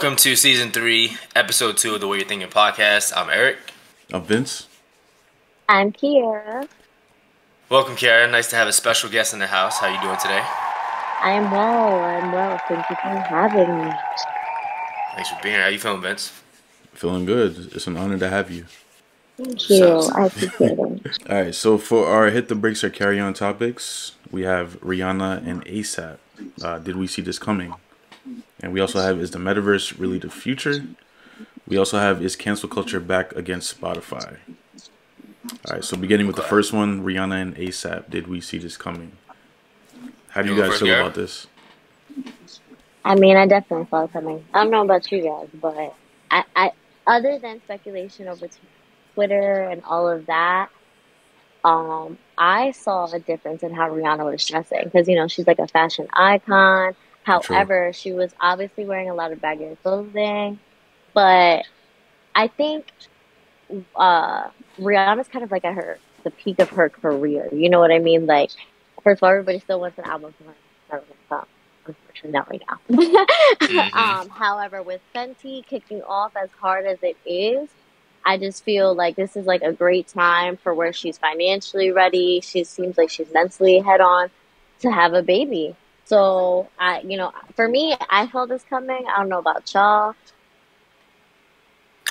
Welcome to season 3, episode 2 of the What You're Thinking podcast. I'm Eric. I'm Vince. I'm Kiara. Welcome, Kiara. Nice to have a special guest in the house. How you doing today? I'm well. Thank you for having me. Thanks for being here. How you feeling, Vince? Feeling good. It's an honor to have you. Thank you. I appreciate it. All right, so for our hit the brakes or carry on topics, we have Rihanna and ASAP. Did we see this coming? And we also have, is the metaverse really the future? We also have, is cancel culture back against Spotify? All right, so beginning with the first one, Rihanna and ASAP. Did we see this coming? How do you guys feel about this? I mean, I definitely saw it coming. I don't know about you guys, but I other than speculation over Twitter and all of that, I saw a difference in how Rihanna was dressing because, you know, she's like a fashion icon. However, she was obviously wearing a lot of baggy clothing, but I think Rihanna's kind of like at the peak of her career. You know what I mean? Like, first of all, everybody still wants an album from her. Unfortunately, not right now. However, with Fenty kicking off as hard as it is, I just feel like this is like a great time for where she's financially ready. She seems like she's mentally head on to have a baby. So, for me, I felt this coming. I don't know about y'all.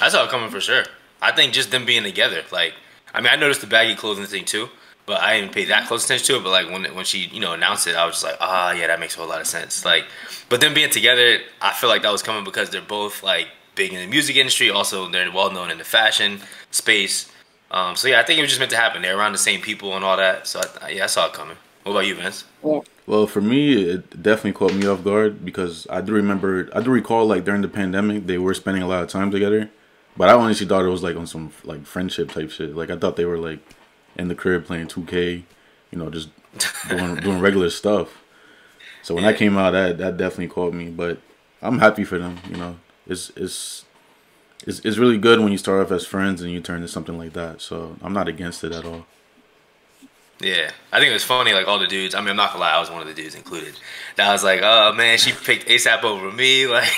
I saw it coming for sure. I think just them being together. Like, I mean, I noticed the baggy clothing thing too, but I didn't pay that close attention to it. But like when she announced it, I was just like, yeah, that makes a whole lot of sense. Like, but them being together, I feel like that was coming because they're both like big in the music industry. Also, they're well known in the fashion space. So yeah, I think it was just meant to happen. They're around the same people and all that. So I saw it coming. What about you, Vince? Yeah. Well, for me, it definitely caught me off guard because I do recall like during the pandemic, they were spending a lot of time together. But I honestly thought it was like on some like friendship type shit. Like I thought they were like in the crib playing 2K, just doing regular stuff. So when that came out, that definitely caught me. But I'm happy for them. It's really good when you start off as friends and you turn to something like that. So I'm not against it at all. Yeah, I think it was funny, like, all the dudes, I mean, I'm not gonna lie, I was one of the dudes included. That was like, oh, man, she picked ASAP over me, like,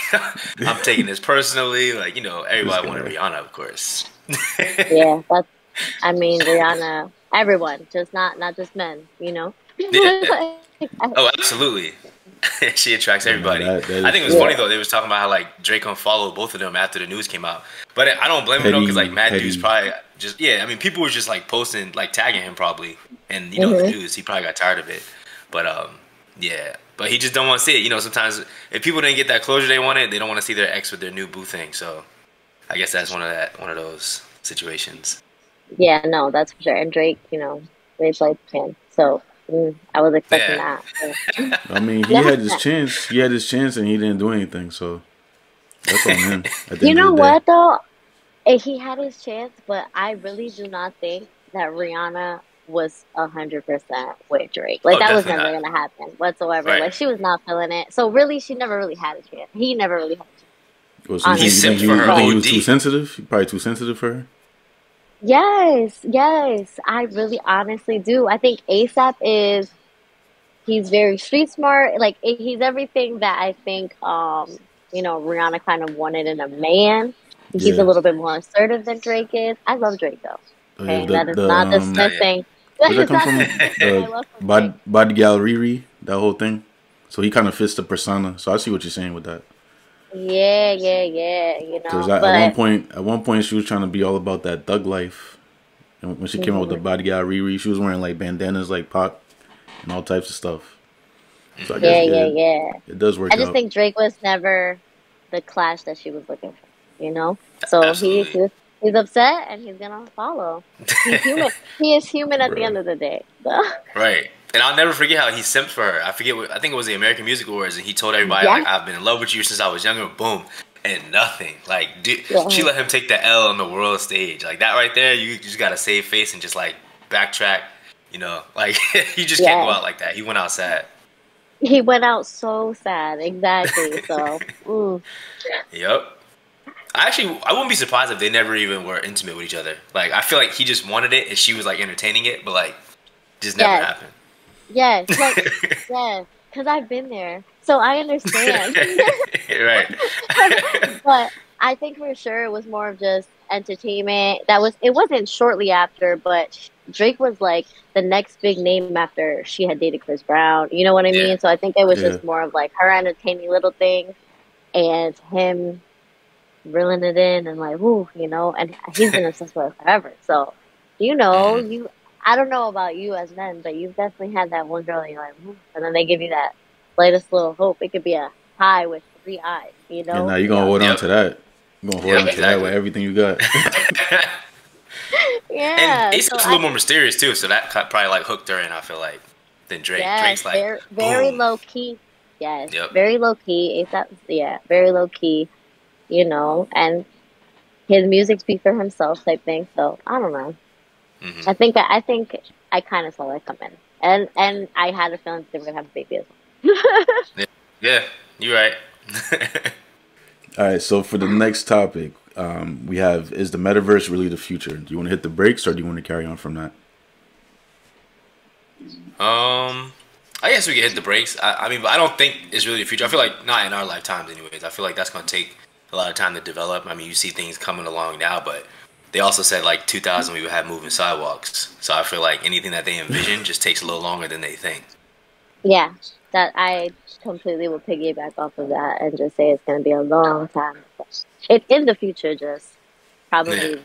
I'm taking this personally, like, everybody wanted Rihanna, of course. Yeah, Rihanna, everyone, just not just men, Yeah. Oh, absolutely. She attracts everybody. I think it was funny, though, they was talking about how, like, Drake unfollowed both of them after the news came out. But I don't blame him, though, because, like, mad dudes probably just, people were just, like, posting, like, tagging him probably. And, the news, he probably got tired of it. But, yeah. But he just don't want to see it. Sometimes if people didn't get that closure they wanted, they don't want to see their ex with their new boo thing. So I guess that's one of those situations. Yeah, no, that's for sure. And Drake, Drake's like fan. So I was expecting that. So. I mean, he had his chance. He had his chance and he didn't do anything. So that's on him. You know what, though? He had his chance, but I really do not think that Rihanna was 100% with Drake. Like, that was never going to happen whatsoever. Right. Like, she was not feeling it. So, really, she never really had a chance. He never really had a chance. Well, so you think he was too sensitive? Probably too sensitive for her? Yes. I really honestly do. I think ASAP he's very street smart. Like, he's everything that I think, Rihanna kind of wanted in a man. He's a little bit more assertive than Drake is. I love Drake, though. Okay, that is not dismissing. Where that come from? Bad Gal Riri, that whole thing. So he kind of fits the persona. So I see what you're saying with that. Yeah. Because at one point she was trying to be all about that thug life. And when she came out with the Bad Gal Riri, she was wearing like bandanas like Pac and all types of stuff. So I guess, yeah. It does work out. I just think Drake was never the clash that she was looking for, So he's upset and he's gonna follow. He's human. He is human at the end of the day. So. Right. And I'll never forget how he simped for her. I think it was the American Music Awards, and he told everybody, like, I've been in love with you since I was younger. Boom. And nothing. Like, she let him take the L on the world stage. Like, that right there, you just gotta save face and just, like, backtrack. Like, you just can't go out like that. He went out sad. He went out so sad. Exactly. So, Yep. I wouldn't be surprised if they never even were intimate with each other. Like, I feel like he just wanted it and she was like entertaining it, but like, just never happened. Yes, like, yes. because I've been there, so I understand. Right. But I think for sure it was more of just entertainment. It wasn't shortly after, but Drake was like the next big name after she had dated Chris Brown. You know what I Yeah. mean? So I think it was just more of like her entertaining little things and him reeling it in and like, whoo, you know, and he's been obsessed with her forever. So, you know, I don't know about you as men, but you've definitely had that one girl that you're like, whoo, and then they give you that slightest little hope. It could be a high with 3 eyes, you know? And now you're going to hold on to that. You're going to hold on to that with everything you got. Yeah. And it's a little more mysterious, too, so that probably, like, hooked her in, I feel like, than Drake. Yes, Drake's like, very low key. Yes, very low key. Very low key, you know, and his music speaks for himself type thing. So I don't know. I think I kind of saw that coming, and I had a feeling they were gonna have a baby as well. Yeah, you're right. All right, so for the next topic, we have, is the metaverse really the future? Do you want to hit the brakes or do you want to carry on from that? I guess we can hit the brakes. I mean, but I don't think it's really the future. I feel like not in our lifetimes, anyways. I feel like that's gonna take a lot of time to develop. I mean, you see things coming along now, but they also said like 2000 we would have moving sidewalks. So I feel like anything that they envision just takes a little longer than they think. Yeah, that I completely will piggyback off of that and just say it's going to be a long time. It's in the future, just probably,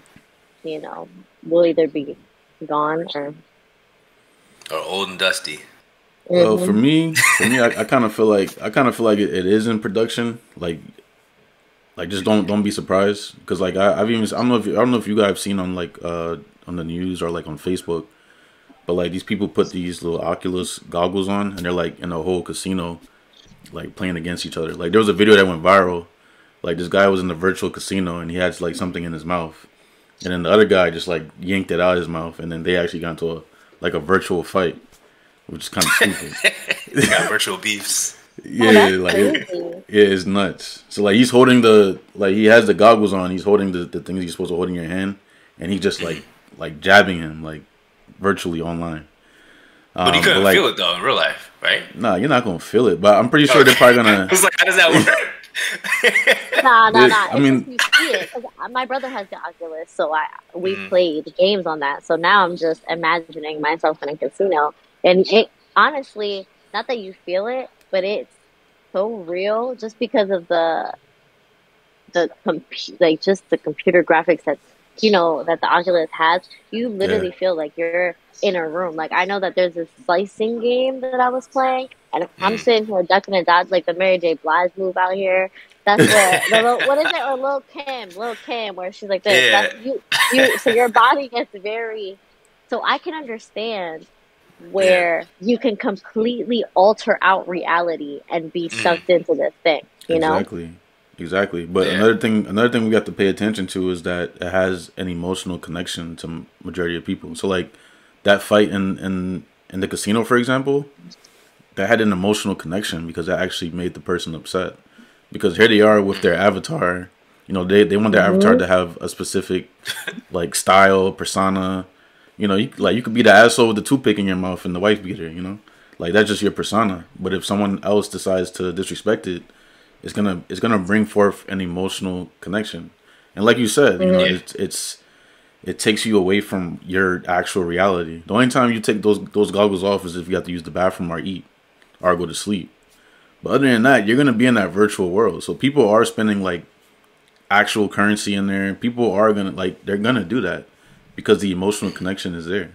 you know, will either be gone or old and dusty. Well, for me, I kind of feel like it is in production. Like just don't be surprised, because like I don't know if you guys have seen on like on the news or like on Facebook, but like these people put these little Oculus goggles on and they're like in a whole casino, like playing against each other. Like there was a video that went viral. Like this guy was in the virtual casino and he had like something in his mouth, and then the other guy just like yanked it out of his mouth, and then they actually got into a virtual fight, which is kind of stupid. They got virtual beefs. Yeah, it's nuts. So like he's holding he has the goggles on. He's holding the things you're supposed to hold in your hand, and he just like jabbing him like virtually online. But you couldn't feel it though in real life, right? Nah, you're not gonna feel it. But I'm pretty sure they're probably gonna. It's like, how does that work? Nah. I mean, you see it. My brother has the Oculus, so we played games on that. So now I'm just imagining myself in a casino, and it honestly, not that you feel it, but it's so real just because of the computer graphics that that the Oculus has. You literally feel like you're in a room. Like I know that there's this slicing game that I was playing, and I'm sitting here ducking and dodging like the Mary J. Blige move out here. That's where what is it? Or Lil Kim, where she's like this. Yeah. That's, you. So your body gets very. So I can understand where you can completely alter out reality and be sucked into this thing. You know. Exactly. But another thing we have to pay attention to is that it has an emotional connection to majority of people. So like that fight in the casino, for example, that had an emotional connection because that actually made the person upset. Because here they are with their avatar. You know, they want their avatar to have a specific like style, persona. You know, you could be the asshole with the toothpick in your mouth and the wife beater, you know? Like that's just your persona. But if someone else decides to disrespect it, it's gonna bring forth an emotional connection, and like you said, you know, it takes you away from your actual reality. The only time you take those goggles off is if you have to use the bathroom or eat or go to sleep. But other than that, you're gonna be in that virtual world. So people are spending like actual currency in there. People are they're gonna do that because the emotional connection is there.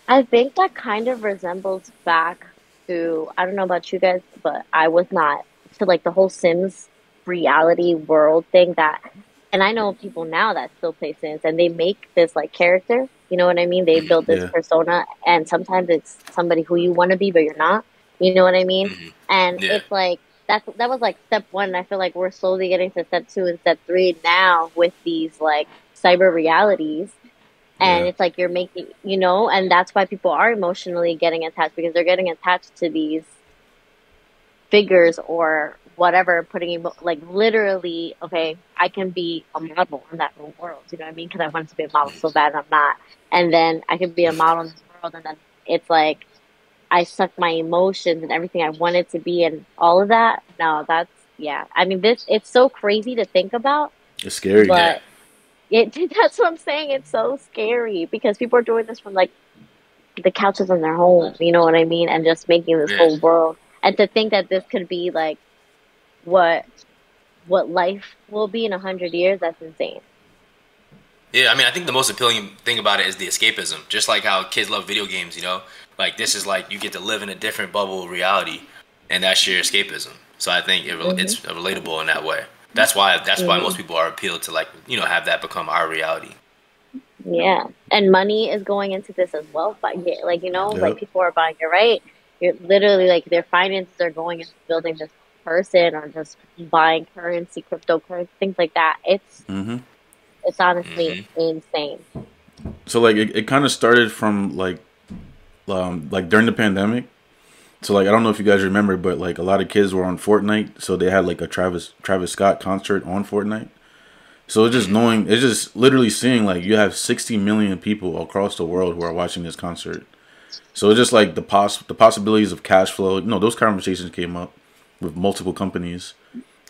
I think that kind of resembles back to, I don't know about you guys, but I was not, to like the whole Sims reality world thing and I know people now that still play Sims and they make this like character, you know what I mean? They build this persona, and sometimes it's somebody who you want to be, but you're not, you know what I mean? And it's like, that was like step 1. And I feel like we're slowly getting to step 2 and step 3 now with these like cyber realities. And it's like you're making, you know, and that's why people are emotionally getting attached, because they're getting attached to these figures or whatever, putting like literally, okay, I can be a model in that whole world, you know what I mean? Because I wanted to be a model so bad and I'm not. And then I can be a model in this world, and then it's like I sucked my emotions and everything I wanted to be and all of that. No, that's yeah. I mean, it's so crazy to think about, It's scary. but it that's what I'm saying. It's so scary because people are doing this from like the couches in their home. You know what I mean? And just making this whole world. And to think that this could be like what life will be in 100 years, that's insane. Yeah, I mean, I think the most appealing thing about it is the escapism. Just like how kids love video games, you know? Like, this is like you get to live in a different bubble of reality, and that's your escapism. So I think it's relatable in that way. That's why most people are appealed to, like, you know, have that become our reality. Yeah, and money is going into this as well. But like, you know, like people are buying it, right? You're literally like their finances are going into building this person or just buying currency, cryptocurrency, things like that. It's honestly insane. So like it kind of started from like during the pandemic. So like I don't know if you guys remember, but like a lot of kids were on Fortnite, so they had like a Travis Scott concert on Fortnite. So it's just literally seeing like you have 60 million people across the world who are watching this concert. So it's just like the possibilities of cash flow. You know, those conversations came up with multiple companies.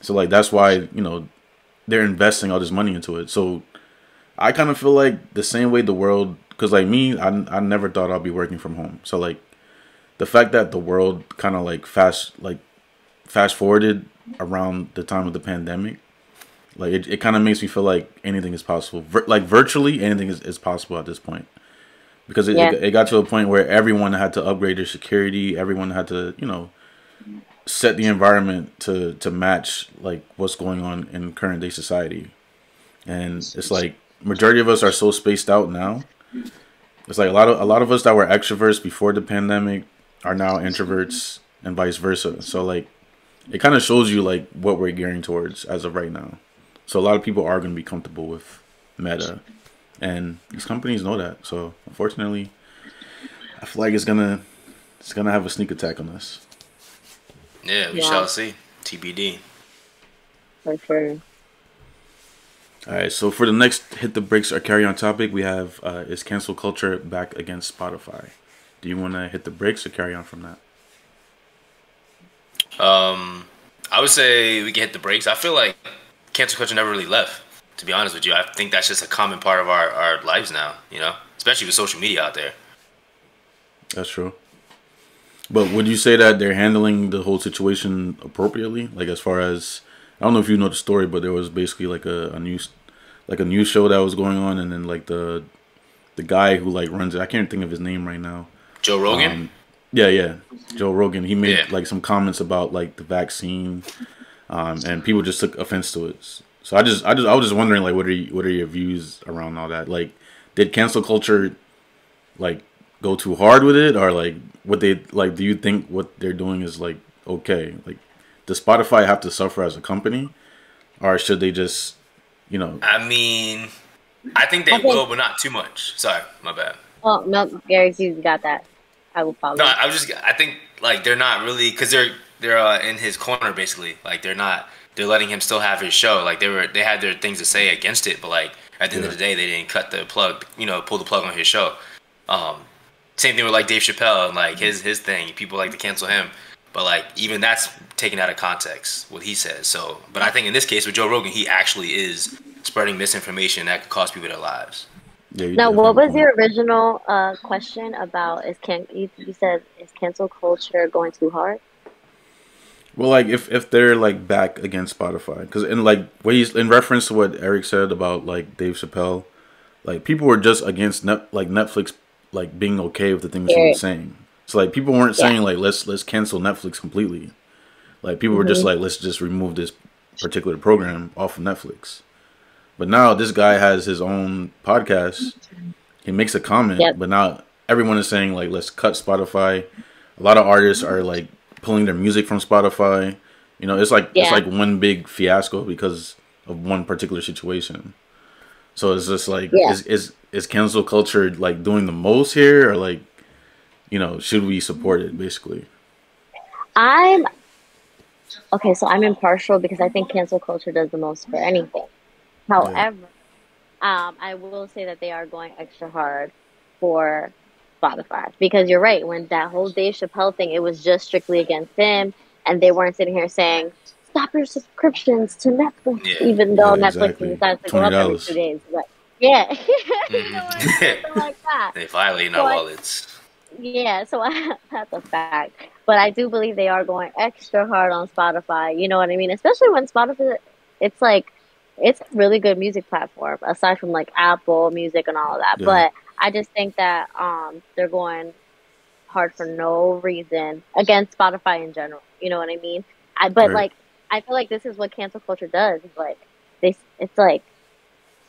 So like that's why, you know, they're investing all this money into it. So I kind of feel like the same way the world, because like me, I never thought I'd be working from home. So like the fact that the world kind of like fast forwarded around the time of the pandemic, like it kind of makes me feel like anything is possible. Like virtually anything is possible at this point. Because it got to a point where everyone had to upgrade their security. Everyone had to, you know, set the environment to match like what's going on in current day society. And it's like majority of us are so spaced out now. It's like a lot of us that were extroverts before the pandemic are now introverts and vice versa. So like it kind of shows you like what we're gearing towards as of right now. So a lot of people are going to be comfortable with Meta, and these companies know that. So unfortunately, I feel like it's gonna have a sneak attack on us. Yeah, we shall see. TBD. For sure. All right, so for the next Hit the Brakes or Carry On topic, we have is cancel culture back against Spotify? Do you want to hit the brakes or carry on from that? I would say we can hit the brakes. I feel like cancel culture never really left, to be honest with you. I think that's just a common part of our lives now, you know, especially with social media out there. That's true. But would you say that they're handling the whole situation appropriately? Like as far as, I don't know if you know the story, but there was basically like a news show that was going on, and then like the guy who like runs it, I can't think of his name right now. Joe Rogan? Yeah. Joe Rogan. He made like some comments about like the vaccine, and people just took offense to it. So I was just wondering like what are your views around all that? Like, did cancel culture like go too hard with it, or like what they like? Do you think what they're doing is like okay? Like, does Spotify have to suffer as a company, or should they just, you know? I mean, I think they will, but not too much. Sorry, my bad. Oh no, Gary, you got that. I will follow. No, I think like they're not really, because they're in his corner basically. Like they're letting him still have his show. Like they had their things to say against it, but like at the end of the day, they didn't cut the plug. You know, pull the plug on his show. Same thing with like Dave Chappelle and like his thing. People like to cancel him, but like even that's taken out of context what he says. So, but I think in this case with Joe Rogan, he actually is spreading misinformation that could cost people their lives. Yeah, now, what was your original question about? You said is cancel culture going too hard? Well, like if they're like back against Spotify, because in like what he's in reference to what Eric said about like Dave Chappelle, like people were just against Netflix like being okay with the things he was saying. So like people weren't saying like let's cancel Netflix completely. Like people were just like let's just remove this particular program off of Netflix. But now this guy has his own podcast. He makes a comment, but now everyone is saying like let's cut Spotify. A lot of artists are like pulling their music from Spotify. You know, it's like one big fiasco because of one particular situation. So it's just like is cancel culture like doing the most here, or like, you know, should we support it basically? I'm impartial because I think cancel culture does the most for anything. However, I will say that they are going extra hard for Spotify. Because you're right, when that whole Dave Chappelle thing, it was just strictly against him, and they weren't sitting here saying, stop your subscriptions to Netflix, even though Netflix decides to go up every 2 days. But yeah, you know, something like that. They violate our wallets. Yeah, so that's a fact. But I do believe they are going extra hard on Spotify. You know what I mean? Especially when Spotify, it's like, it's a really good music platform, aside from like Apple Music and all of that. Yeah. But I just think that they're going hard for no reason against Spotify in general. You know what I mean? Like, I feel like this is what cancel culture does. It's like it's like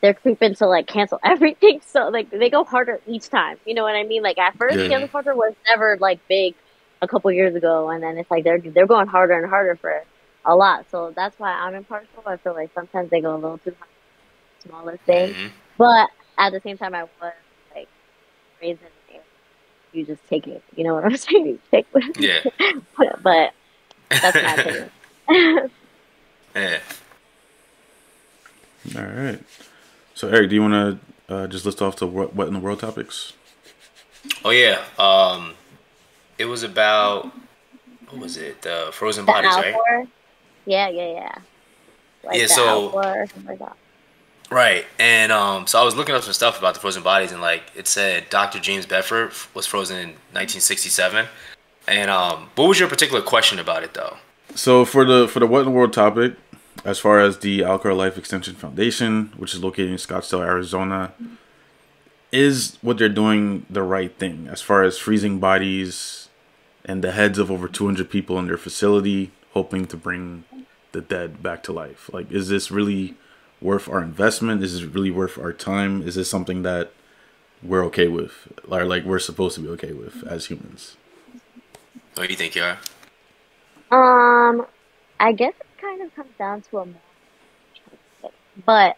they're creeping to like cancel everything. So like they go harder each time. You know what I mean? Like at first, cancel culture was never like big a couple years ago, and then it's like they're going harder and harder for a lot. So that's why I'm impartial. I feel like sometimes they go a little too high, smaller things. But at the same time, I was like raising it. You just take it. You know what I'm saying? You take it. Yeah. But that's my opinion. Yeah. All right. So Eric, do you want to just list off the what in the world topics? Oh yeah. It was about, what was it? The frozen bodies, right? Yeah. Like yeah. So. Or something like that. Right, and so I was looking up some stuff about the frozen bodies, and like it said, Dr. James Bedford was frozen in 1967. And what was your particular question about it, though? So for the what in the world topic, as far as the Alcar Life Extension Foundation, which is located in Scottsdale, Arizona, is what they're doing the right thing as far as freezing bodies and the heads of over 200 people in their facility, hoping to bring the dead back to life? Like, is this really worth our investment? Is this really worth our time? Is this something that we're okay with, or like we're supposed to be okay with as humans? What do you think, Yara? I guess it kind of comes down to a more, but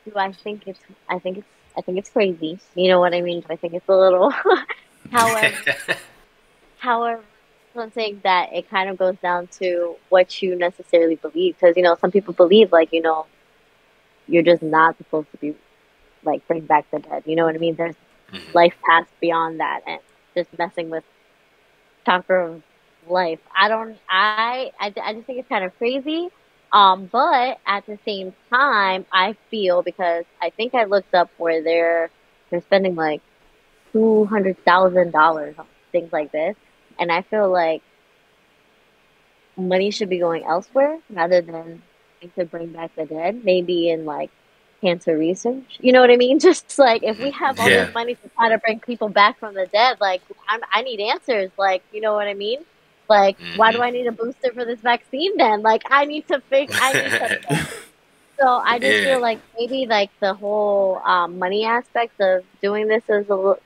do I think it's crazy. You know what I mean? I think it's a little. However, I'm saying that it kind of goes down to what you necessarily believe, because some people believe like you're just not supposed to be like bring back the dead. You know what I mean? There's life past beyond that, and just messing with chapter of life. I just think it's kind of crazy. But at the same time, I feel, because I think I looked up where they're spending like $200,000 on things like this, and I feel like money should be going elsewhere rather than to bring back the dead. Maybe in like cancer research. You know what I mean? Just like if we have all this money to try to bring people back from the dead, like I need answers. Like, you know what I mean? Like, why do I need a booster for this vaccine then? Like, I need to fix. So I just feel like maybe like the whole money aspect of doing this is a little,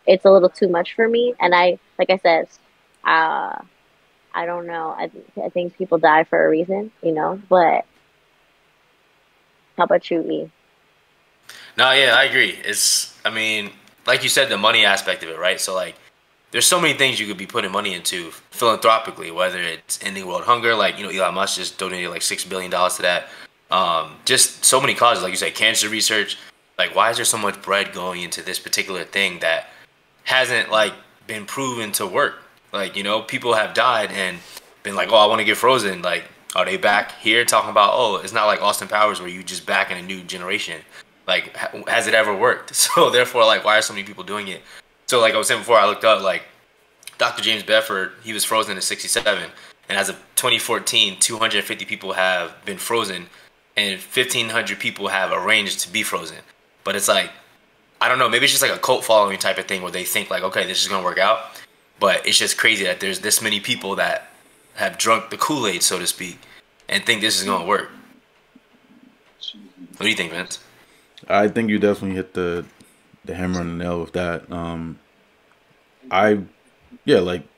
it's a little too much for me. And like I said, I don't know. I think people die for a reason, but how about you, E? No, yeah, I agree. Like you said, the money aspect of it, right? So like, there's so many things you could be putting money into philanthropically, whether it's ending world hunger, like, Elon Musk just donated like $6 billion to that. Just so many causes, like you said, cancer research. Like, why is there so much bread going into this particular thing that hasn't like been proven to work? Like, people have died and been like, oh, I want to get frozen. Like, are they back here talking about, oh, it's not like Austin Powers where you just back in a new generation. Like, has it ever worked? So therefore, like, why are so many people doing it? So like I was saying before, I looked up, like, Dr. James Bedford, he was frozen in 1967. And as of 2014, 250 people have been frozen and 1,500 people have arranged to be frozen. But it's like, I don't know, maybe it's just like a cult following type of thing where they think like, okay, this is going to work out. But it's just crazy that there's this many people that have drunk the Kool-Aid, so to speak, and think this is going to work. What do you think, Vince? I think you definitely hit the hammer on the nail with that. I feel like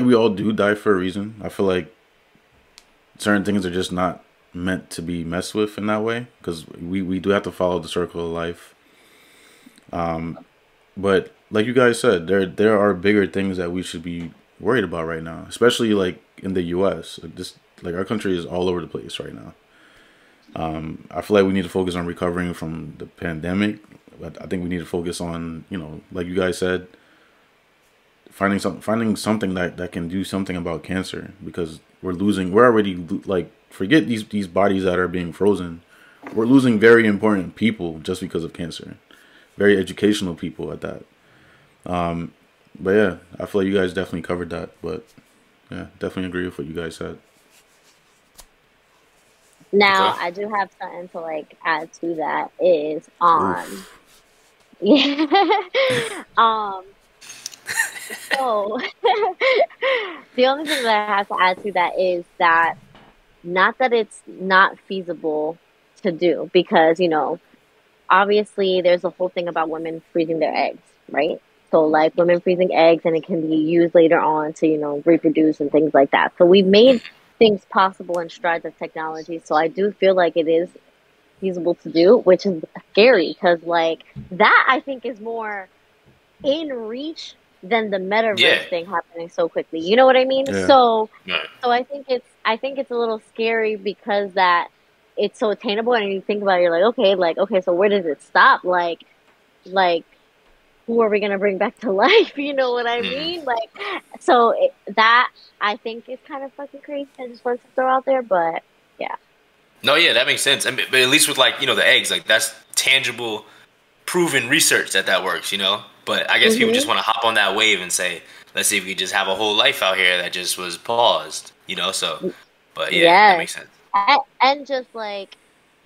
we all do die for a reason. I feel like certain things are just not meant to be messed with in that way, because we do have to follow the circle of life. But like you guys said, there are bigger things that we should be worried about right now, especially like in the U.S. Just like our country is all over the place right now. I feel like we need to focus on recovering from the pandemic. But I think we need to focus on, like you guys said, finding something that can do something about cancer, because we're already like, forget these bodies that are being frozen. We're losing very important people just because of cancer. Very educational people at that. But yeah, I feel like you guys definitely covered that. But yeah, definitely agree with what you guys said. Now, okay. I do have something to like add to that is yeah. So the only thing that I have to add to that is that not that it's not feasible to do, because, obviously there's a whole thing about women freezing their eggs, right? So like women freezing eggs, and it can be used later on to, reproduce and things like that. So we've made things possible in strides of technology. So I do feel like it is feasible to do, which is scary, because like that I think is more in reach than the metaverse thing happening so quickly. You know what I mean? Yeah. So I think it's a little scary, because that it's so attainable, and you think about it, you're like, okay, so where does it stop? Like who are we gonna bring back to life? You know what I mean? Like, so that I think is kind of fucking crazy. I just want to throw out there, but yeah. No, yeah, that makes sense. I mean, but at least with like, the eggs, like that's tangible, proven research that works, But I guess people just want to hop on that wave and say, let's see if we could just have a whole life out here that just was paused, So, but yeah, that makes sense. And just like,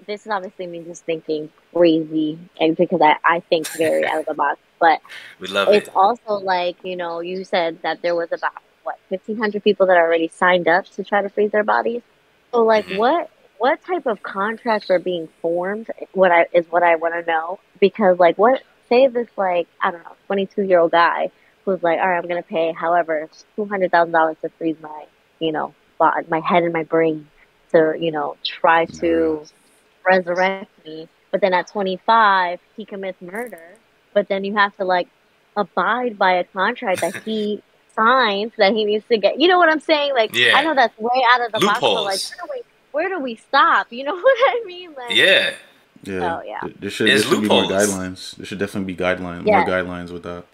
this is obviously me just thinking crazy, and because I think very out of the box, but we love it's also like, you said that there was about 1,500 people that already signed up to try to freeze their bodies. So like, what type of contracts are being formed? What I want to know, because like, say this like, I don't know, 22-year-old guy who's like, all right, I'm gonna pay however $200,000 to freeze my my head and my brain to try to resurrect me, but then at 25 he commits murder, but then you have to like abide by a contract that he signs that he needs to get. You know what I'm saying? Like, I know that's way out of the box, but like, where do we stop? You know what I mean? Like, yeah. So, yeah. There should be more guidelines. There should definitely be more guidelines with that.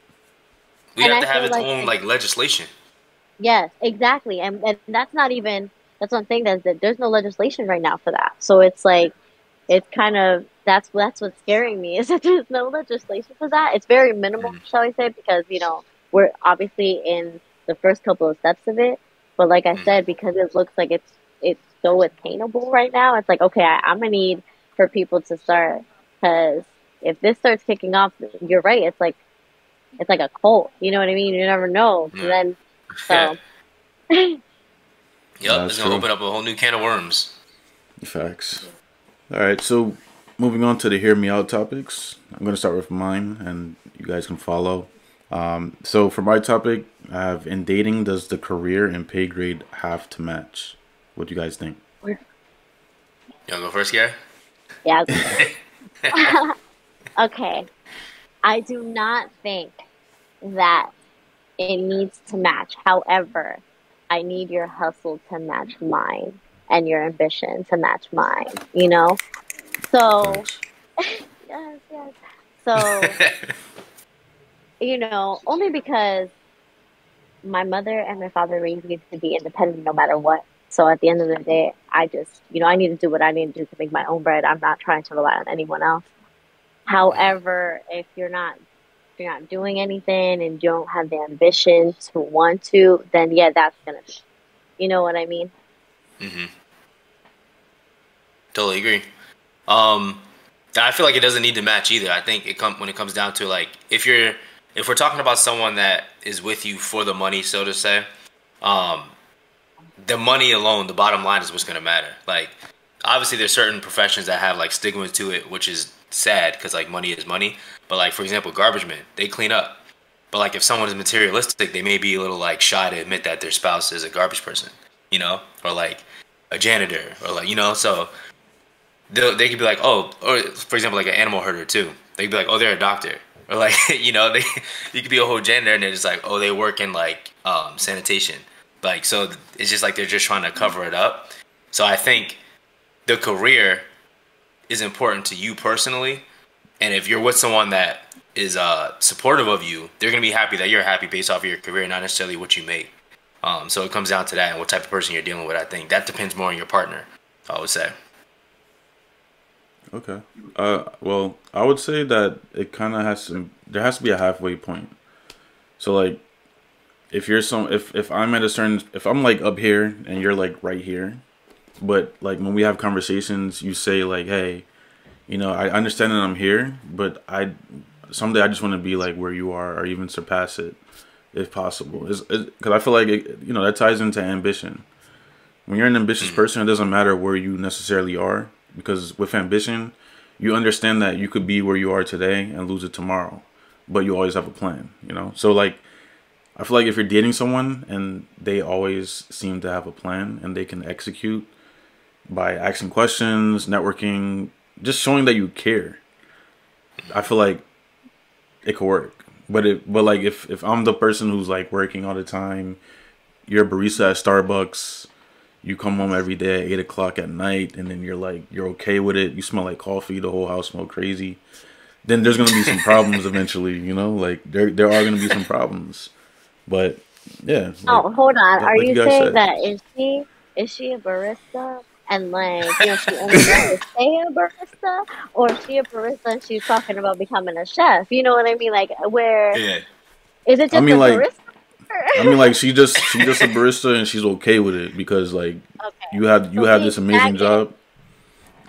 We have to have its own like legislation. Yes, exactly, and that's not even. That's one thing, that there's no legislation right now for that. So it's like, it's kind of, that's what's scaring me, is that there's no legislation for that. It's very minimal, shall I say, because, we're obviously in the first couple of steps of it. But like I said, because it looks like it's so attainable right now, it's like, okay, I'm going to need for people to start, because if this starts kicking off, you're right, it's like a cult. You know what I mean? You never know. And then, so... Yep, it's going to open up a whole new can of worms. Facts. All right, so moving on to the Hear Me Out topics. I'm going to start with mine, and you guys can follow. So for my topic, I have, in dating, does the career and pay grade have to match? What do you guys think? You want to go first, Gary? Yeah. Okay. I do not think that it needs to match. However, I need your hustle to match mine, and your ambition to match mine, So, yes. So, only because my mother and my father raised me to be independent no matter what. So at the end of the day, I just, I need to do what I need to do to make my own bread. I'm not trying to rely on anyone else. However, if you're not doing anything and don't have the ambition to want to, then yeah, that's gonna be. You know what I mean? Totally agree. I feel like it doesn't need to match either. I think when it comes down to like, if we're talking about someone that is with you for the money, so to say, the money alone, the bottom line is what's gonna matter. Like, obviously there's certain professions that have like stigma to it, which is sad, because like money is money. But like, for example, garbage men, they clean up. But like, if someone is materialistic, they may be a little like shy to admit that their spouse is a garbage person, or like a janitor, or like, so they could be like, oh, or for example, like an animal herder too. They could be like, oh, they're a doctor, or like, you could be a whole janitor and they're just like, oh, they work in like sanitation. Like, so it's just like they're just trying to cover it up. So I think the career is important to you personally, and if you're with someone that is supportive of you, they're gonna be happy that you're happy based off of your career, not necessarily what you make. So it comes down to that and what type of person you're dealing with. I think that depends more on your partner, I would say. Okay. Well, I would say that it kind of has to. There has to be a halfway point. So like, if I'm at a certain, if I'm like up here and you're like right here, but like when we have conversations, you say like, hey, I understand that I'm here, but someday I just want to be like where you are or even surpass it if possible. Because I feel like that ties into ambition. When you're an ambitious person, it doesn't matter where you necessarily are, because with ambition, you understand that you could be where you are today and lose it tomorrow, but you always have a plan, So like, I feel like if you're dating someone and they always seem to have a plan and they can execute by asking questions, networking, just showing that you care, I feel like it could work. But like if I'm the person who's like working all the time, you're a barista at Starbucks, you come home every day at 8 o'clock at night, and then you're okay with it. You smell like coffee. The whole house smells crazy. Then there's gonna be some problems eventually. Like there are gonna be some problems. But yeah. Oh, hold on. Are you saying that is she a barista and she only wants to stay a barista, or is she a barista and she's talking about becoming a chef? You know what I mean? Like where is it just a barista? I mean, like she just a barista and she's okay with it because like you have this amazing job.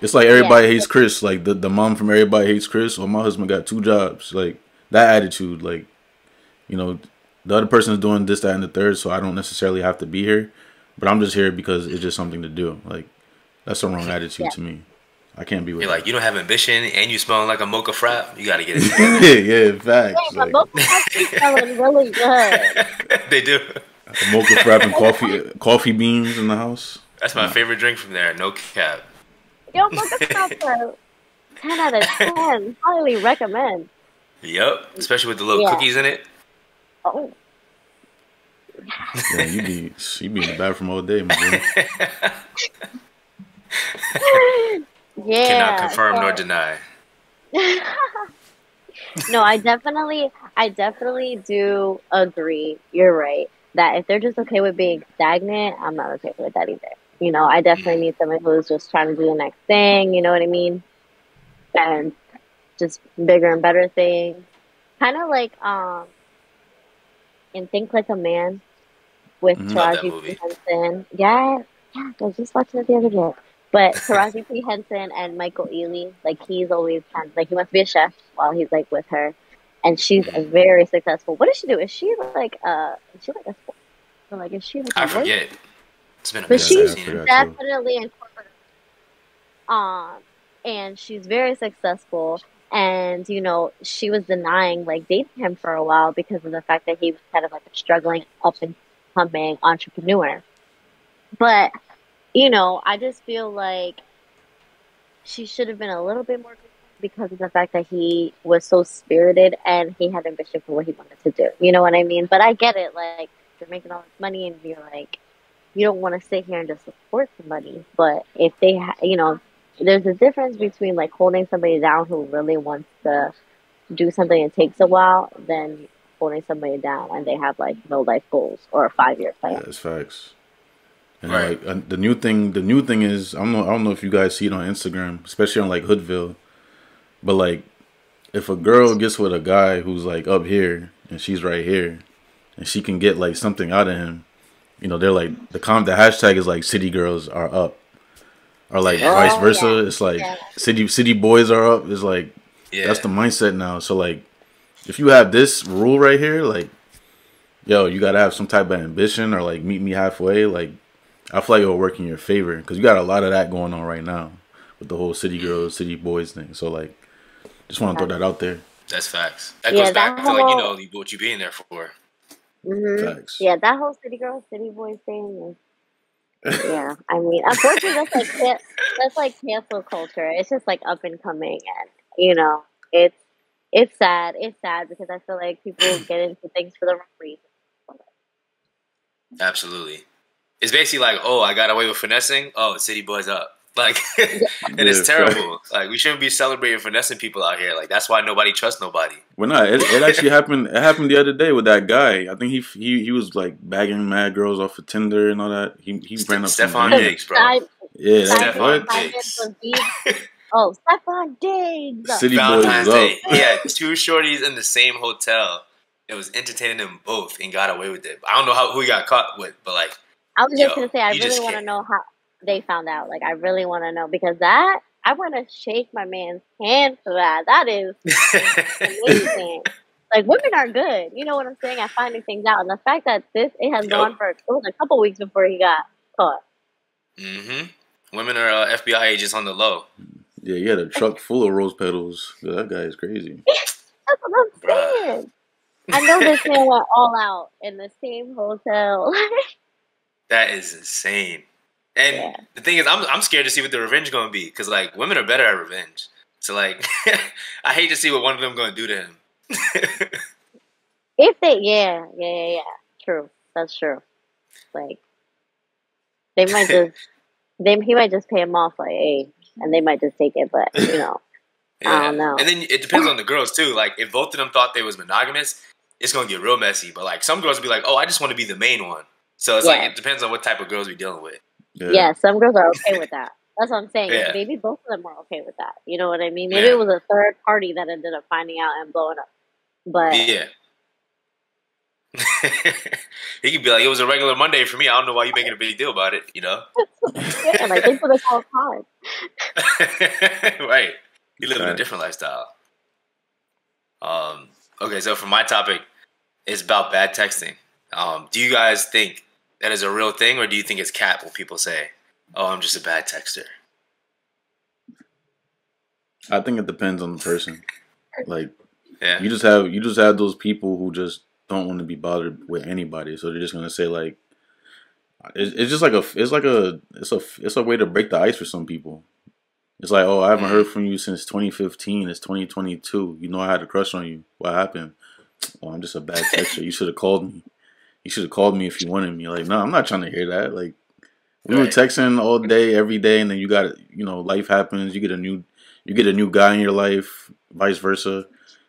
It's like Everybody Hates Chris, like the mom from Everybody Hates Chris. Well, my husband got 2 jobs, like that attitude, like the other person is doing this, that, and the third, so I don't necessarily have to be here, but I'm just here because it's just something to do. Like that's the wrong attitude to me. I can't be with. You're like, you don't have ambition and you smelling like a mocha frap. You got to get it. Yeah, facts. Yeah, but mocha fraps smelling really good. They do. A mocha frap and coffee beans in the house. That's my favorite drink from there. No cap. Yo, mocha fraps are 10 out of 10. Highly recommend. Yep, especially with the little cookies in it. Oh. Yeah, you be in the bathroom all day, my boy. Yeah. Cannot confirm nor deny. No, I definitely do agree. You're right. That if they're just okay with being stagnant, I'm not okay with that either. I definitely need someone who's just trying to do the next thing, you know what I mean? And just bigger and better things. Kind of like in Think Like a Man with Taraji P. Henson. Yeah, I was just watching it the other day. But Taraji P. Henson and Michael Ealy, like he's always kind of like he wants to be a chef while he's like with her, and she's very successful. What does she do? Is she like a sport? Or, like is she like I forget. It's been a but she's definitely in corporate. And she's very successful. And, she was denying, like, dating him for a while because of the fact that he was kind of like a struggling, up-and-coming entrepreneur. But, I just feel like she should have been a little bit more because of the fact that he was so spirited and he had ambition for what he wanted to do. You know what I mean? But I get it. Like, you're making all this money and you're like, you don't want to sit here and just support somebody. But if they, there's a difference between like holding somebody down who really wants to do something and takes a while than holding somebody down and they have like no life goals or a 5-year plan. Yeah, that's facts. And like the new thing is I don't know if you guys see it on Instagram, especially on like Hoodville, but like if a girl gets with a guy who's like up here and she's right here and she can get like something out of him, they're like the hashtag is like city girls are up. Or like vice versa. Yeah. It's like city boys are up. It's like that's the mindset now. So like if you have this rule right here, like you gotta have some type of ambition or like meet me halfway. Like I feel like it'll work in your favor because you got a lot of that going on right now with the whole city girls, city boys thing. So like just want to throw that out there. That's facts. That goes back to like what you being there for. Mm-hmm. Facts. Yeah, that whole city girls, city boys thing is. Yeah, I mean, unfortunately, that's like cancel culture. It's just like up and coming, and it's sad. It's sad because I feel like people get into things for the wrong reasons. Absolutely, it's basically like, oh, I got away with finessing. Oh, city boys up. Like, and it's terrible. Like, we shouldn't be celebrating finessing people out here. Like, that's why nobody trusts nobody. Well, no, it actually happened. It happened the other day with that guy. I think he was like bagging mad girls off of Tinder and all that. He ran up Stefan Diggs, bro. Yeah, Stefan Diggs. Oh, Stefan Diggs. City Valentine's Day. He had 2 shorties in the same hotel. It was entertaining them both and got away with it. I don't know who he got caught with, but like, I was just gonna say, I really want to know how they found out. Like, I really want to know, because that, I want to shake my man's hand for that. That is amazing. Like, women are good. You know what I'm saying? At finding things out. And the fact that it has gone for, it was a couple weeks before he got caught. Mm-hmm. Women are FBI agents on the low. Yeah, he had a truck full of rose petals. That guy is crazy. That's what I'm saying. I know this man went all out in the same hotel. That is insane. And the thing is, I'm scared to see what the revenge going to be, because like, women are better at revenge. So like, I hate to see what one of them going to do to him. If they, true, that's true. Like, they might just, he might just pay him off, like, hey, and they might just take it, but you know, I don't know. And then it depends on the girls too. Like, if both of them thought they was monogamous, it's gonna get real messy. But like, some girls be like, oh, I just want to be the main one. So it's like, it depends on what type of girls we're dealing with. Yeah, some girls are okay with that. That's what I'm saying. Yeah. Maybe both of them were okay with that. You know what I mean? Maybe it was a third party that ended up finding out and blowing up. But yeah. He could be like, it was a regular Monday for me. I don't know why you're making a big deal about it, you know? Yeah, like, they put us all time. Right. You live in a different lifestyle. Okay, so for my topic, it's about bad texting. Do you guys think that is a real thing, or do you think it's cap when people say, oh, I'm just a bad texter? I think it depends on the person. Like, you just have those people who just don't want to be bothered with anybody, so they're just gonna say like, it's a way to break the ice for some people. It's like, oh, I haven't heard from you since 2015. It's 2022. You know, I had a crush on you. What happened? Oh, I'm just a bad texter. You should have called me. You should have called me if you wanted me. Like, no, I'm not trying to hear that. Like, we were texting all day, every day, and then you got, you know, life happens. You get a new guy in your life, vice versa,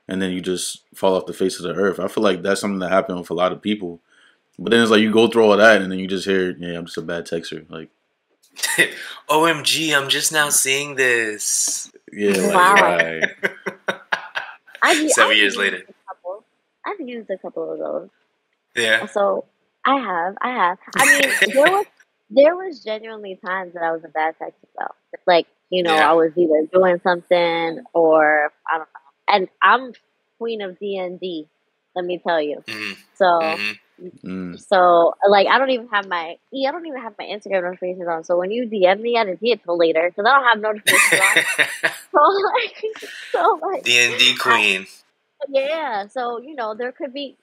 and then you just fall off the face of the earth. I feel like that's something that happened with a lot of people. But then it's like you go through all that, and then you just hear, yeah, I'm just a bad texter. Like, OMG, I'm just now seeing this. Yeah, like, wow. 7 years later. I've used a couple of those. Yeah. So I have. I mean, there was genuinely times that I was a bad texter though. Like, you know, I was either doing something or I don't know. And I'm queen of D&D, let me tell you. So like, I don't even have my Instagram notifications on. So when you DM me, I didn't see it till later because I don't have notifications on. so like D&D queen. Yeah, so you know, you could be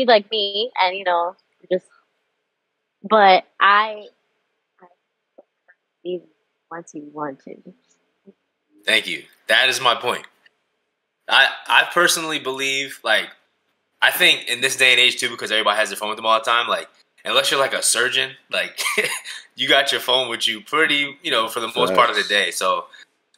like me, and you know, but I even once you want to. Thank you. That is my point. I personally believe, like, I think in this day and age too, because everybody has their phone with them all the time, like, unless you're like a surgeon, like, you got your phone with you pretty, you know, for the most part of the day. So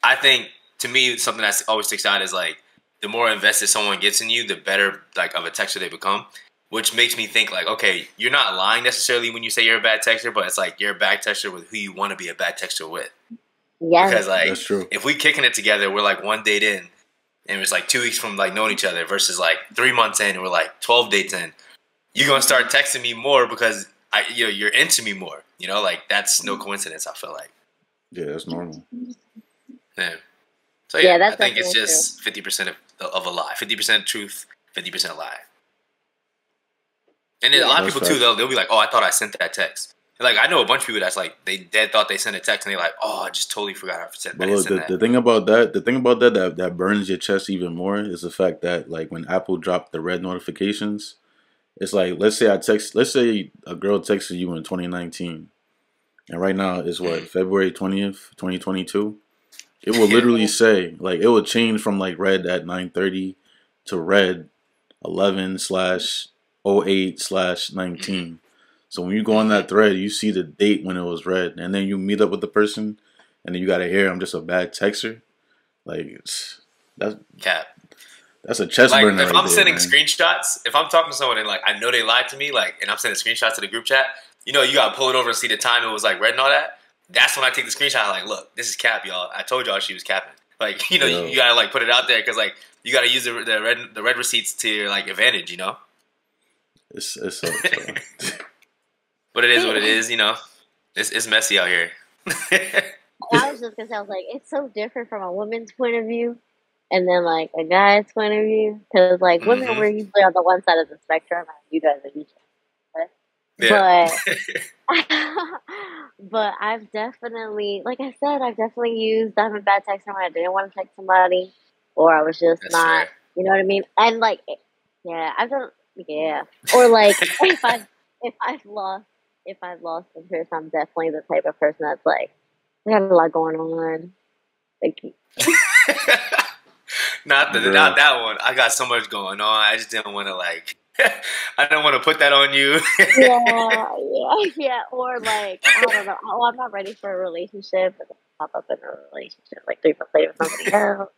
I think, to me, something that always sticks out is like, the more invested someone gets in you, the better like of a texter they become, which makes me think like, okay, you're not lying necessarily when you say you're a bad texter, but it's like you're a bad texter with who you want to be a bad texter with. Yeah, because like, that's true. If we kicking it together, we're like 1 date in, and it's like 2 weeks from like knowing each other, versus like 3 months in, and we're like 12 dates in. You're gonna start texting me more because you're into me more. You know, like that's no coincidence. I feel like. Yeah, that's normal. Yeah. So yeah, that's I think it's just 50% of a lie, 50% truth, 50% lie. And then a lot of people too, they'll be like, "Oh, I thought I sent that text." And like I know a bunch of people that's like they dead thought they sent a text, and they're like, "Oh, I just totally forgot I sent that." But look, the thing about that burns your chest even more is the fact that like when Apple dropped the red notifications, it's like let's say a girl texted you in 2019, and right now it's February 20th, 2022. It will literally say, like, it will change from, like, red at 9:30 to red 11/08/19. So when you go on that thread, you see the date when it was red. And then you meet up with the person, and then you gotta hear I'm just a bad texter. Like that's Cap. That's a chest burner. If I'm sending screenshots, if I'm talking to someone and like I know they lied to me, like, and I'm sending screenshots to the group chat, you gotta pull it over and see the time it was like red and all that. That's when I take the screenshot. Like, look, this is cap, y'all. I told y'all she was capping. Like, you gotta like put it out there because like you gotta use the red receipts to your like advantage. It's so. But it is what it is. It's messy out here. I was just gonna say, I was like, it's so different from a woman's point of view, and then like a guy's point of view, because like women were usually on the one side of the spectrum, and you guys are usually. Yeah. But I've definitely, like I said, I've definitely used I'm a bad texter when I didn't want to text somebody, or I was just That's not, fair. You know what I mean? And like, yeah, I've done, yeah, or like if I've lost interest, I'm definitely the type of person that's like, I got a lot going on. Like, not that one. I got so much going on. I just didn't want to like. I don't want to put that on you. yeah. Or like, I don't know. Oh, I'm not ready for a relationship. And then pop up in a relationship like 3 months later with somebody else.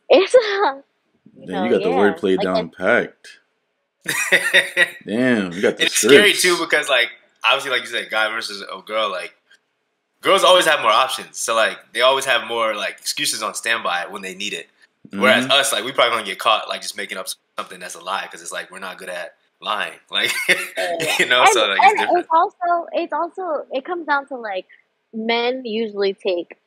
It's Then you got the wordplay like down packed. Damn, you got the. It's scary too because like obviously like you said, guy versus a girl. Like girls always have more options, so like they always have more like excuses on standby when they need it. Whereas us, like we probably gonna get caught like just making up something that's a lie because it's like we're not good at lying, like And, so like it's different. It's also it comes down to like men usually take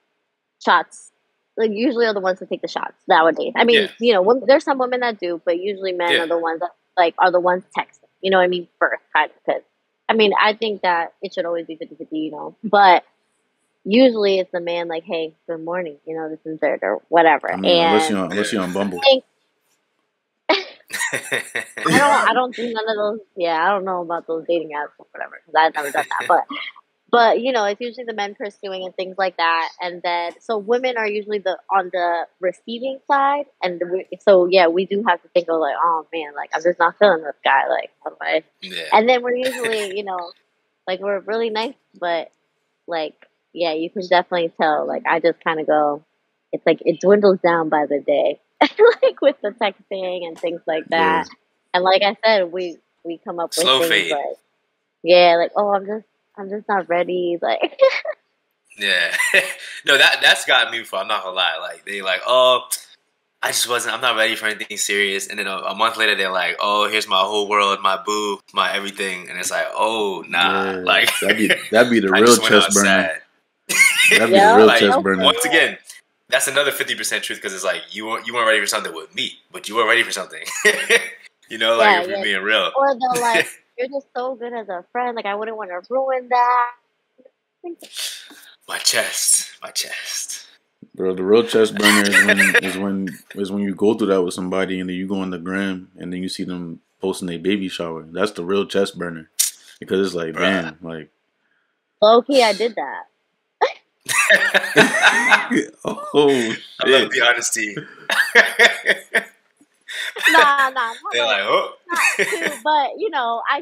shots, like usually are the ones that take the shots nowadays. I mean, there's some women that do, but usually men are the ones that like are the ones texting. You know what I mean? First, kind of, because I mean I think that it should always be 50-50, but. Usually it's the man like, hey, good morning, this is third or whatever. I mean, and unless you're on Bumble. I don't do none of those. Yeah, I don't know about those dating apps or whatever because I've never done that. But it's usually the men pursuing and things like that. And then so women are usually on the receiving side, and we do have to think of like, oh man, like I'm just not feeling this guy. Like, how do I? Yeah. And then we're usually like we're really nice, but like. Yeah, you can definitely tell. Like, I just kind of go, it's like it dwindles down by the day, like with the texting and things like that. Yeah. And like I said, we come up with things fade. Like, like oh, I'm just not ready. Like, yeah, no, that's got me before. I'm not gonna lie. Like they like, oh, I'm not ready for anything serious. And then a month later, they're like, oh, here's my whole world, my boo, my everything. And it's like, oh, nah, like that'd be the real chest burner. That'd be the real chest burner. Once again, that's another 50% truth because it's like you weren't ready for something with me, but you were ready for something. If you're being real. Or they're like, you're just so good as a friend. Like I wouldn't want to ruin that. My chest. Bro, the real chest burner is when you go through that with somebody and then you go on the gram and then you see them posting their baby shower. That's the real chest burner because it's like, man, like. Low-key, I did that. Oh, shit. I love the honesty. Nah. They're like, oh. Not too, but I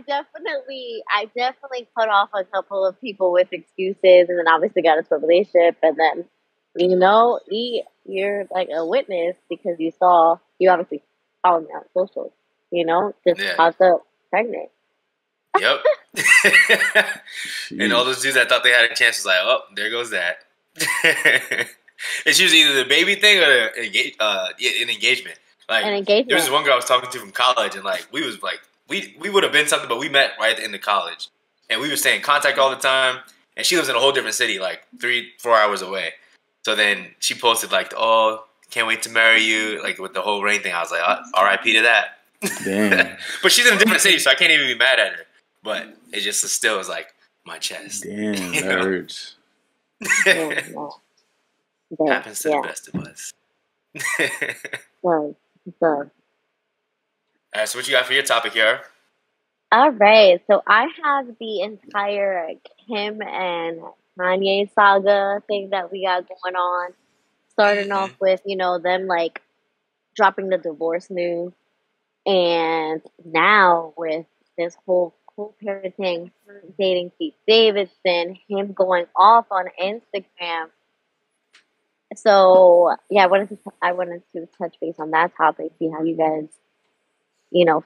definitely cut off a couple of people with excuses, and then obviously got into a relationship, and then you're like a witness because you obviously followed me on socials, just popped up pregnant. Yep. And all those dudes that thought they had a chance was like, oh, there goes that. It's usually either the baby thing or an engagement. Like, there was one girl I was talking to from college, and like we was like we would have been something, but we met right at the end of college, and we would stay in contact all the time. And she lives in a whole different city, like 3-4 hours away. So then she posted like, oh, can't wait to marry you, like with the whole rain thing. I was like, R.I.P. to that. Damn. But she's in a different city, so I can't even be mad at her. But it just still is like my chest. Damn, that hurts. Happens to the best of us. All right, so what you got for your topic here? All right, so I have the entire Kim and Kanye saga thing that we got going on. Starting off with, them like dropping the divorce news. And now with this whole co-parenting, her dating Pete Davidson, him going off on Instagram. So yeah, I wanted to touch base on that topic, see how you guys,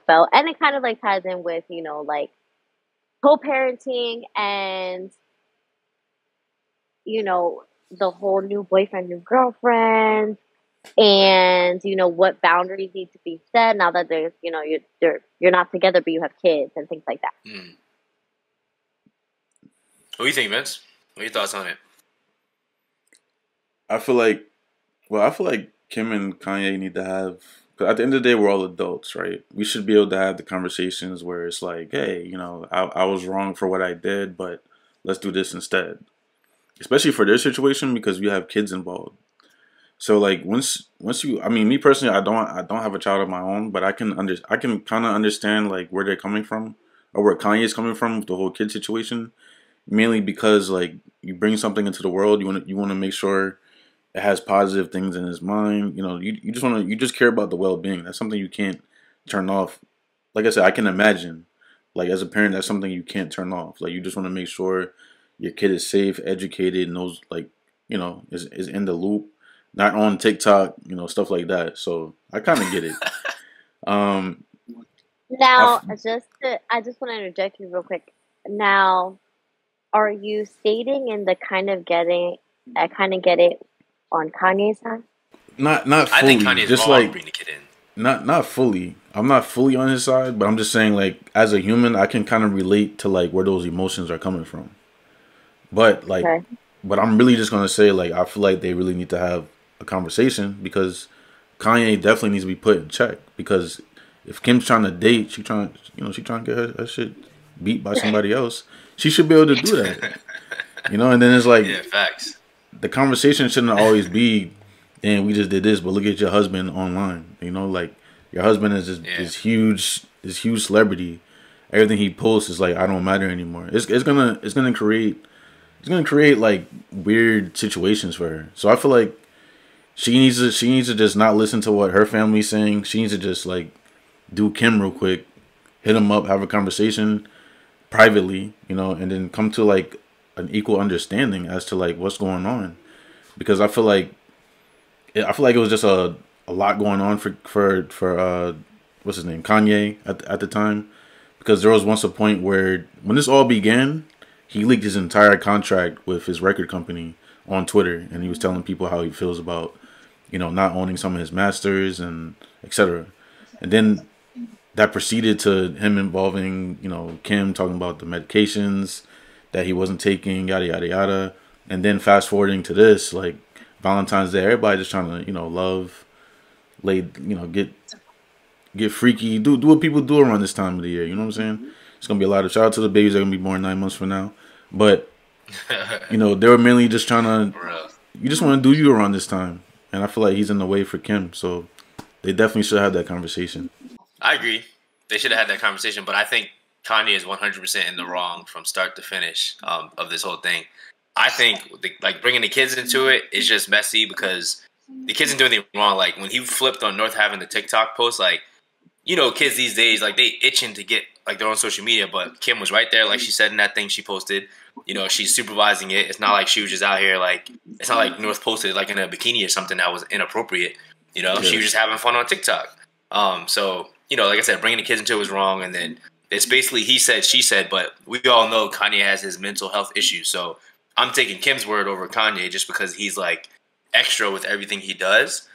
felt, and it kind of like ties in with like co-parenting and the whole new boyfriend, new girlfriend, and what boundaries need to be set now that there's you're not together but you have kids and things like that. What do you think, Vince? What are your thoughts on it? I feel like Kim and Kanye need to have, because at the end of the day, we're all adults, right? We should be able to have the conversations where it's like, hey, I was wrong for what I did, but let's do this instead. Especially for their situation, because we have kids involved. So like once you, I mean, me personally, I don't have a child of my own, but I can kind of understand like where they're coming from, or where Kanye is coming from with the whole kid situation. Mainly because like you bring something into the world, you want to make sure it has positive things in his mind. You just care about the well-being. That's something you can't turn off. Like I said, I can imagine, like as a parent, that's something you can't turn off. Like you just want to make sure your kid is safe, educated, knows, like, is in the loop, not on TikTok, stuff like that. So I kind of get it. Now, I just want to interject you real quick. Now, are you stating in the kind of get it on Kanye's side? Not fully. I think Kanye's just wrong like bringing the kid in. Not fully. I'm not fully on his side, but I'm just saying, like, as a human, I can kind of relate to like where those emotions are coming from. But like, okay. But I'm really just gonna say, like, I feel like they really need to have a conversation, because Kanye definitely needs to be put in check. Because if Kim's trying to date, she trying to get her shit beat by somebody else, she should be able to do that. And then it's like, yeah, facts. The conversation shouldn't always be, "Damn, we just did this, but look at your husband online." Like your husband is just this huge celebrity. Everything he posts is like, I don't matter anymore. It's gonna create like weird situations for her. So I feel like she needs to just not listen to what her family's saying. She needs to just like do Kim real quick, hit him up, have a conversation privately, and then come to like an equal understanding as to like what's going on. Because I feel like it was just a lot going on for what's his name, Kanye at the time. Because there was once a point where, when this all began, he leaked his entire contract with his record company on Twitter, and he was telling people how he feels about, not owning some of his masters and etc. And then that proceeded to him involving, Kim talking about the medications that he wasn't taking, yada yada yada. And then fast forwarding to this, like Valentine's Day, everybody just trying to, love, get freaky, do what people do around this time of the year. You know what I'm saying? It's gonna be a lot of, shout out to the babies that are gonna be born 9 months from now. But they were mainly just trying to, you just want to do you around this time. And I feel like he's in the way for Kim, so they definitely should have that conversation. I agree. They should have had that conversation, but I think Kanye is 100% in the wrong from start to finish of this whole thing. I think like bringing the kids into it is just messy, because the kids didn't do anything wrong. Like when he flipped on North having the TikTok post, like, kids these days, like they itching to get like their own social media, but Kim was right there, like she said in that thing she posted. She's supervising it. It's not like she was just out here, like, it's not like North posted like in a bikini or something that was inappropriate. Yeah. She was just having fun on TikTok. So, like I said, bringing the kids into it was wrong. And then it's basically he said, she said, but we all know Kanye has his mental health issues. So I'm taking Kim's word over Kanye just because he's like extra with everything he does.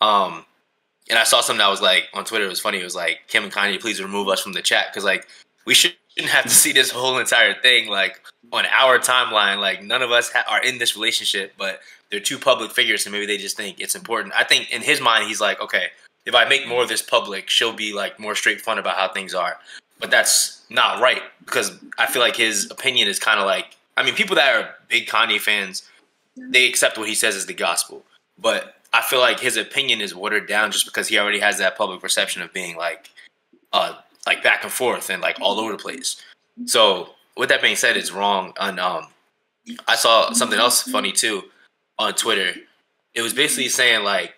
And I saw something that was like on Twitter. It was funny. It was like, Kim and Kanye, please remove us from the chat, because like we shouldn't have to see this whole entire thing like on our timeline. Like none of us are in this relationship, but they're two public figures, and maybe they just think it's important. I think in his mind, he's like, okay, if I make more of this public, she'll be like more straightforward about how things are. But that's not right, because I feel like his opinion is kind of like, I mean, people that are big Kanye fans, they accept what he says as the gospel. But I feel like his opinion is watered down just because he already has that public perception of being like back and forth and like all over the place. So with that being said, it's wrong. And I saw something else funny too on Twitter. It was basically saying like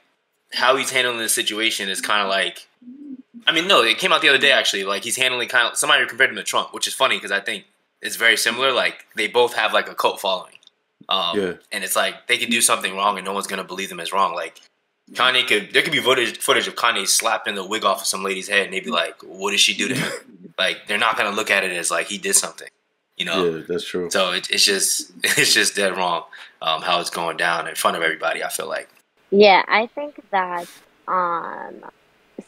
how he's handling the situation is kind of like I mean, no, it came out the other day actually. Like he's handling kind of somebody compared him to Trump, which is funny because I think it's very similar. Like they both have like a cult following, and it's like they could do something wrong and no one's gonna believe them as wrong. Like there could be footage of Kanye slapping the wig off of some lady's head, and they'd be like, "What did she do to him?" Like they're not gonna look at it as like he did something, you know? Yeah, that's true. So it's just dead wrong how it's going down in front of everybody. I feel like. Yeah, I think that.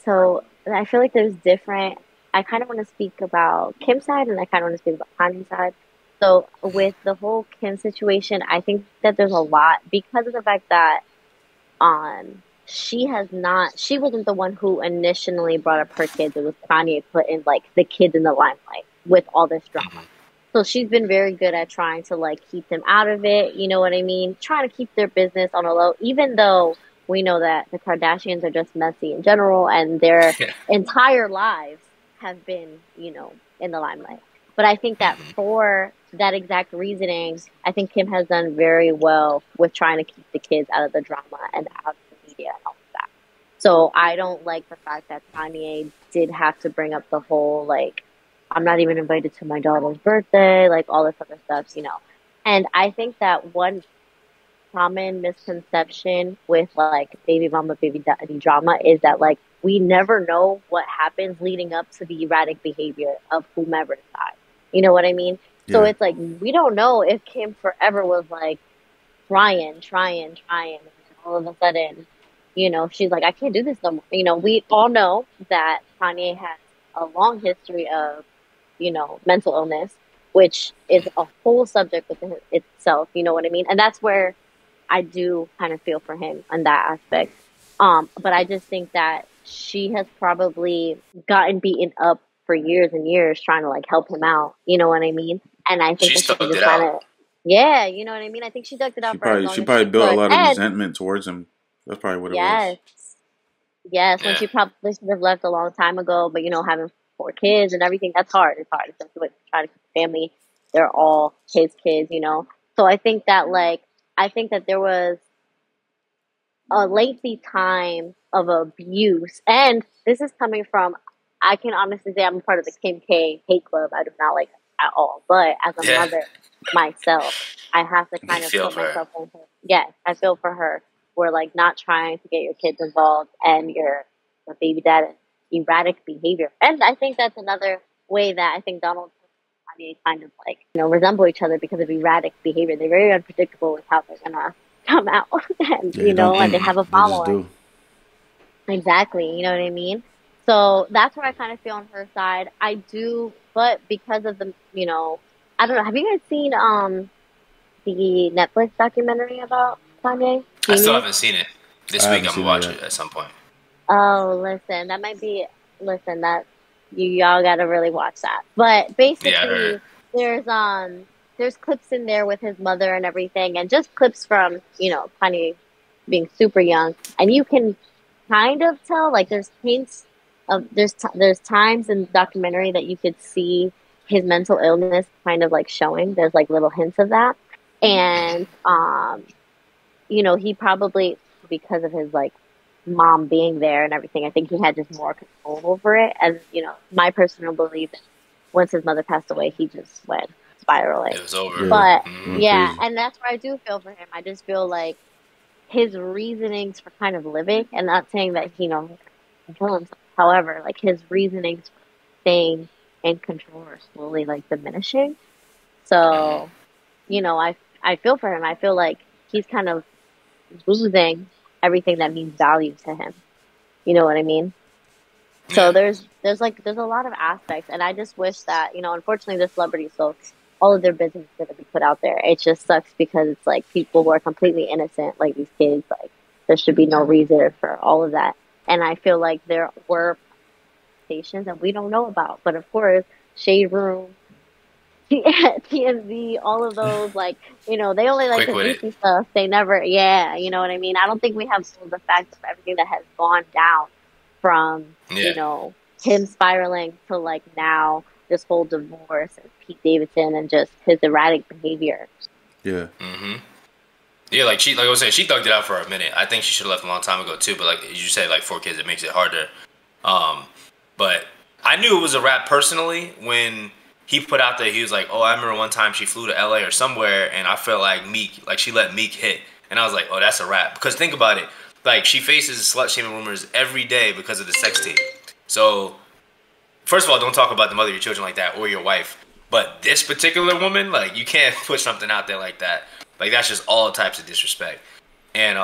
So I feel like there's different. I kind of want to speak about Kim's side, and I kind of want to speak about Kanye's side. So with the whole Kim situation, I think that there's a lot because of the fact that she wasn't the one who initially brought up her kids. It was Kanye putting like the kids in the limelight with all this drama. So she's been very good at trying to like keep them out of it. You know what I mean? Trying to keep their business on a low, even though we know that the Kardashians are just messy in general and their entire lives have been, you know, in the limelight. But I think that for that exact reasoning, I think Kim has done very well with trying to keep the kids out of the drama and out of the media and all of that. So I don't like the fact that Kanye did have to bring up the whole, like, I'm not even invited to my daughter's birthday, like all this other stuff, you know. And I think that one common misconception with like baby mama, baby daddy drama is that like we never know what happens leading up to the erratic behavior of whomever decides. You know what I mean? Yeah. So it's like we don't know if Kim forever was like trying, and all of a sudden, you know, she's like, I can't do this no more. You know, we all know that Kanye has a long history of, you know, mental illness, which is a whole subject within itself. You know what I mean? And that's where I do kind of feel for him on that aspect. But I just think that she has probably gotten beaten up for years and years trying to like help him out. You know what I mean? And I think she just kind of, yeah, you know what I mean? I think she dug it out She probably built a lot of resentment towards him. That's probably what it was. Yes, when she probably should have left a long time ago, but you know, having 4 kids and everything, that's hard. It's hard. Especially with trying to keep a family. They're all his kids, you know? So I think that there was a lengthy time of abuse. And this is coming from, I can honestly say I'm a part of the Kim K hate club. I do not like it at all. But as a mother myself, I have to kind of put myself in her. Yes, I feel for her. We're like not trying to get your kids involved and your baby dad erratic behavior. And I think that's another way that I think Donald Trump and Kanye kind of like, you know, resemble each other because of erratic behavior. They're very unpredictable with how they're gonna come out, and you know, and they have a following. Exactly, you know what I mean. So that's where I kind of feel on her side. I do, but because of the, you know, I don't know. Have you guys seen the Netflix documentary about Kanye? I still haven't seen it. This week I'm gonna watch it at some point. Oh, listen, that y'all gotta really watch that. But basically, there's clips in there with his mother and everything, and just clips from, you know, Kanye being super young, and you can kind of tell, like, there's hints of there's times in the documentary that you could see his mental illness kind of like showing. There's like little hints of that, and you know, he probably, because of his like mom being there and everything, I think he had just more control over it. And you know, my personal belief is once his mother passed away, he just went spiraling. It was over. But and that's where I do feel for him. I just feel like his reasonings for kind of living, and not saying that he, you know, can kill himself. However, like his reasonings for staying in control are slowly like diminishing. So, you know, I feel for him. I feel like he's kind of losing everything that means value to him. You know what I mean? So there's a lot of aspects, and I just wish that, you know, unfortunately they're celebrities, so all of their business is going to be put out there. It just sucks because it's like people who are completely innocent, like these kids, like there should be no reason for all of that. And I feel like there were stations that we don't know about, but of course, Shade Room, TMZ, all of those, like, you know, they only like the juicy stuff. They never, you know what I mean? I don't think we have the fact of everything that has gone down from, you know, him spiraling to like now this whole divorce and Pete Davidson and just his erratic behavior. Yeah. Yeah, like I was saying, she thugged it out for a minute. I think she should have left a long time ago too. But like you said, like 4 kids, it makes it harder. But I knew it was a wrap personally when he put out there. He was like, "Oh, I remember one time she flew to LA or somewhere, and I felt like Meek, like she let Meek hit." And I was like, "Oh, that's a wrap." Because think about it, like she faces slut shaming rumors every day because of the sex tape. So, first of all, don't talk about the mother of your children like that or your wife. But this particular woman, like, you can't put something out there like that. Like, that's just all types of disrespect. And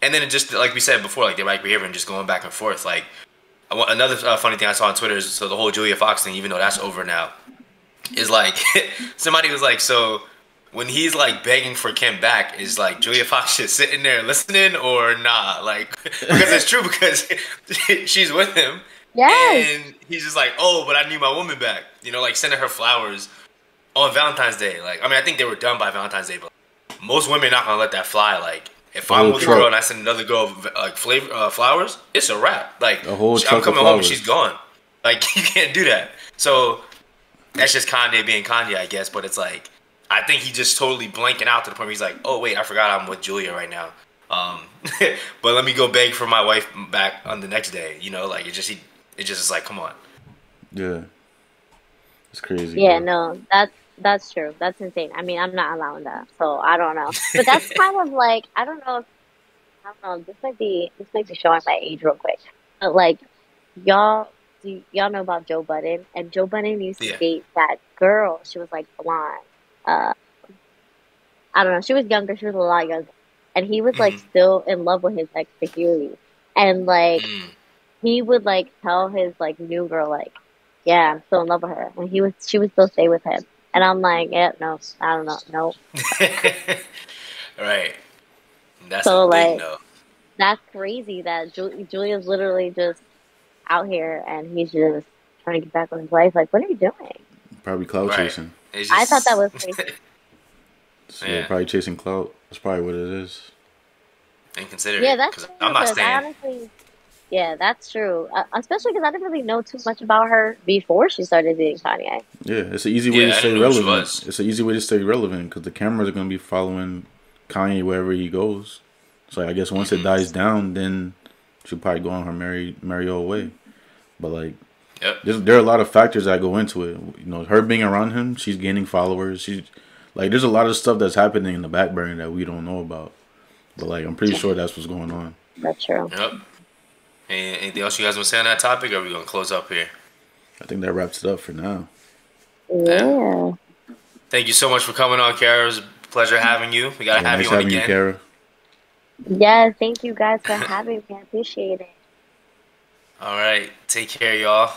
then it just, like we said before, like, the right behavior and just going back and forth. Like, another funny thing I saw on Twitter is, so the whole Julia Fox thing, even though that's over now, is like, somebody was like, so when he's, like, begging for Kim back, is, like, Julia Fox just sitting there listening or nah? Like, because it's true, because she's with him. Yes. And he's just like, oh, but I need my woman back. You know, like sending her flowers on Valentine's Day. Like, I mean, I think they were done by Valentine's Day, but most women are not going to let that fly. Like, if I'm with a girl and I send another girl like flowers, it's a wrap. Like, I'm coming home and she's gone. Like, you can't do that. So, that's just Kanye being Kanye, I guess. But it's like, I think he just totally blanking out to the point where he's like, oh, wait, I forgot I'm with Julia right now. But let me go beg for my wife back on the next day. You know, like, it just is like, come on. Yeah. It's crazy. Yeah, bro. No, that's true. That's insane. I mean, I'm not allowing that, so I don't know. But that's kind of like, I don't know. This might be showing my age real quick. But like, y'all know about Joe Budden? And Joe Budden used to date that girl. She was like blonde. I don't know. She was younger. She was a lot younger, and he was like still in love with his ex Security, and like he would like tell his like new girl like, yeah, I'm still in love with her. And she would still stay with him. And I'm like, yeah, no, I don't know, no. Right. That's so a big like, no. That's crazy that Julia's literally just out here and he's just trying to get back with his wife. Like, what are you doing? Probably clout chasing. Just... I thought that was crazy. Yeah, probably chasing clout. That's probably what it is. Inconsiderate. Yeah, that's true. I'm not staying. Yeah, that's true. Especially because I didn't really know too much about her before she started dating Kanye. Yeah, it's an easy way to stay relevant. It's an easy way to stay relevant because the cameras are going to be following Kanye wherever he goes. So I guess once it dies down, then she'll probably go on her merry old way. But like, there are a lot of factors that go into it. You know, her being around him, she's gaining followers. She's like, there's a lot of stuff that's happening in the back burner that we don't know about. But like, I'm pretty sure that's what's going on. That's true. Yep. Anything else you guys want to say on that topic, or are we going to close up here? I think that wraps it up for now. Yeah. Thank you so much for coming on, Kara. It was a pleasure having you. We got to have you on again. You, Kara. Yeah, thank you guys for having me. I appreciate it. All right. Take care, y'all.